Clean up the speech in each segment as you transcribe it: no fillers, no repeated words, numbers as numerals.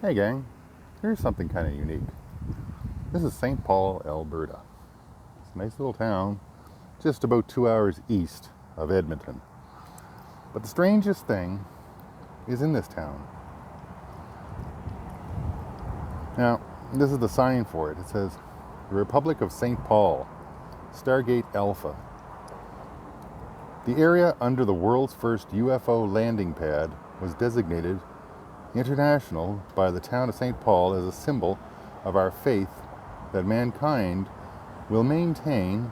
Hey gang, here's something kind of unique. This is St. Paul, Alberta. It's a nice little town, just about 2 hours east of Edmonton. But the strangest thing is in this town. Now, this is the sign for it. It says, the Republic of St. Paul, Stargate Alpha. The area under the world's first UFO landing pad was designated international by the town of St. Paul as a symbol of our faith that mankind will maintain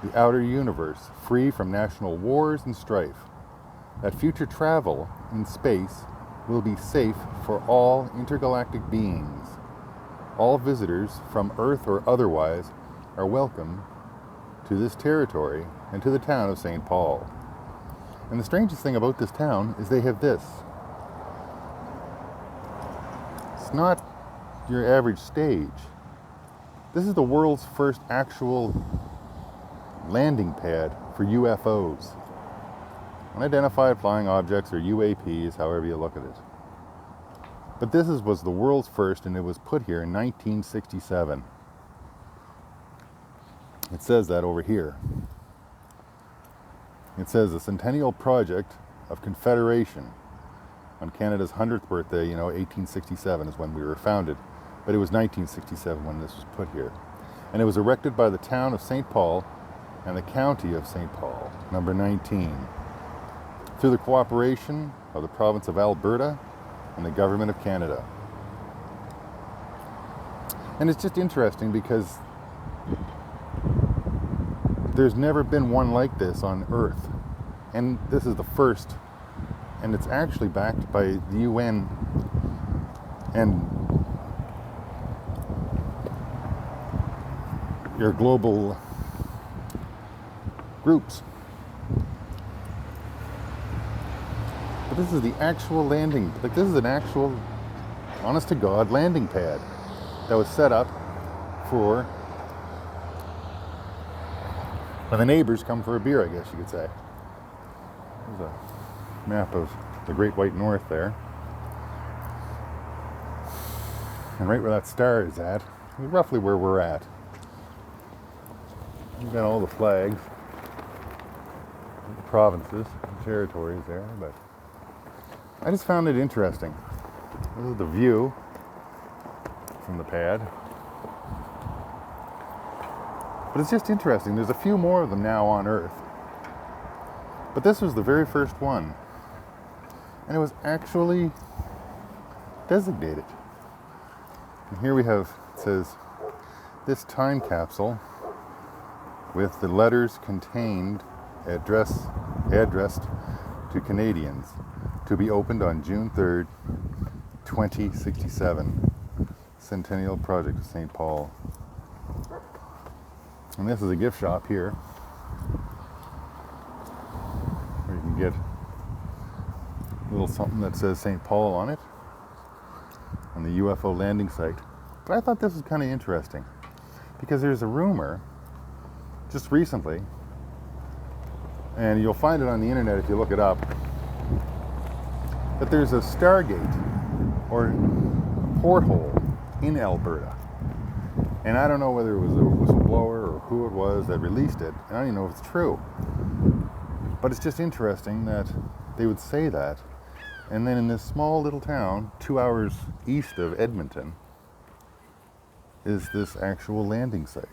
the outer universe free from national wars and strife, that future travel in space will be safe for all intergalactic beings. All visitors from Earth or otherwise are welcome to this territory and to the town of St. Paul. And the strangest thing about this town is they have this. It's not your average stage. This is the world's first actual landing pad for UFOs. Unidentified flying objects, or UAPs, however you look at it. But this was the world's first, and it was put here in 1967. It says that over here. It says the Centennial Project of Confederation. On Canada's 100th birthday, 1867 is when we were founded. But it was 1967 when this was put here. And it was erected by the town of St. Paul and the county of St. Paul, number 19, through the cooperation of the province of Alberta and the government of Canada. And it's just interesting because there's never been one like this on Earth. And this is the first. And it's actually backed by the UN and your global groups. But this is the actual landing, this is an actual, honest to God, landing pad that was set up for when the neighbors come for a beer, I guess you could say. There's a map of the Great White North there. And right where that star is at, is roughly where we're at. We've got all the flags, the provinces, and territories there, but I just found it interesting. This is the view from the pad. But it's just interesting. There's a few more of them now on Earth. But this was the very first one. And it was actually designated. And here we have, it says, this time capsule with the letters contained addressed to Canadians to be opened on June 3rd, 2067. Centennial Project of St. Paul. And this is a gift shop here where you can get a little something that says St. Paul on it on the UFO landing site. But I thought this was kind of interesting because there's a rumor just recently, and you'll find it on the internet if you look it up, that there's a Stargate or porthole in Alberta. And I don't know whether it was a whistleblower or who it was that released it. I don't even know if it's true. But it's just interesting that they would say that. And then in this small little town, 2 hours east of Edmonton, is this actual landing site.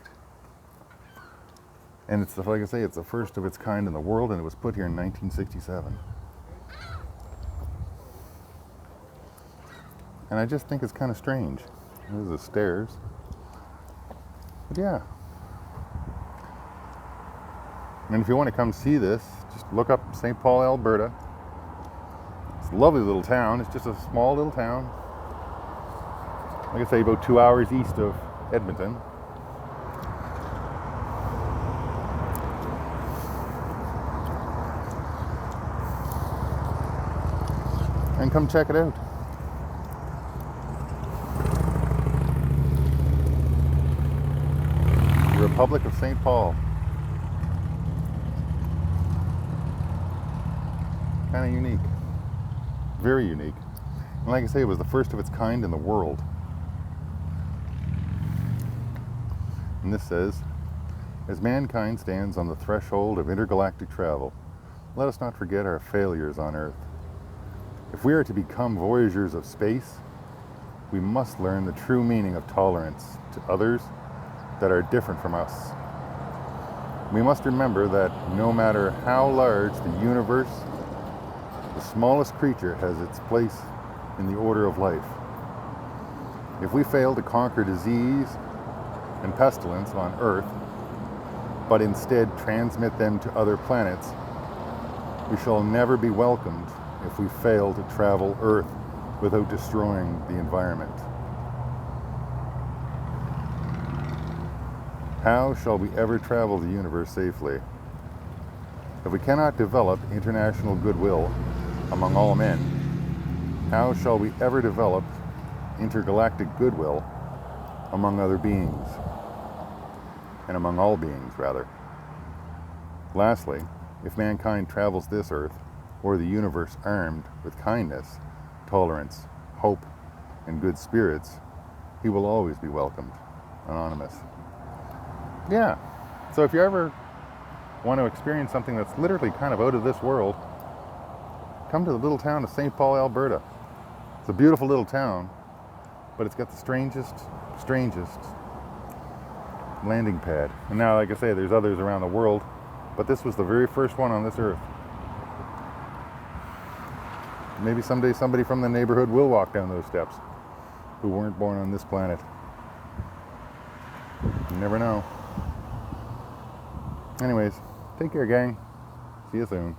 And it's, like I say, it's the first of its kind in the world, and it was put here in 1967. And I just think it's kind of strange. There's the stairs. But yeah. And if you want to come see this, just look up St. Paul, Alberta. It's a lovely little town. It's just a small little town. Like I say, about 2 hours east of Edmonton. And come check it out. The Republic of St. Paul. Kind of unique. Very unique. And like I say, it was the first of its kind in the world. And this says, as mankind stands on the threshold of intergalactic travel, let us not forget our failures on Earth. If we are to become voyagers of space, we must learn the true meaning of tolerance to others that are different from us. We must remember that no matter how large the universe, the smallest creature has its place in the order of life. If we fail to conquer disease and pestilence on Earth, but instead transmit them to other planets, we shall never be welcomed if we fail to travel Earth without destroying the environment. How shall we ever travel the universe safely? If we cannot develop international goodwill among all men, how shall we ever develop intergalactic goodwill among other beings? And among all beings, rather. Lastly, if mankind travels this Earth or the universe armed with kindness, tolerance, hope, and good spirits, he will always be welcomed. Anonymous. Yeah, so if you ever want to experience something that's literally kind of out of this world, come to the little town of St. Paul, Alberta. It's a beautiful little town, but it's got the strangest landing pad. And now, like I say, there's others around the world, but this was the very first one on this Earth. Maybe someday somebody from the neighborhood will walk down those steps who weren't born on this planet. You never know. Anyways, take care, gang. See you soon.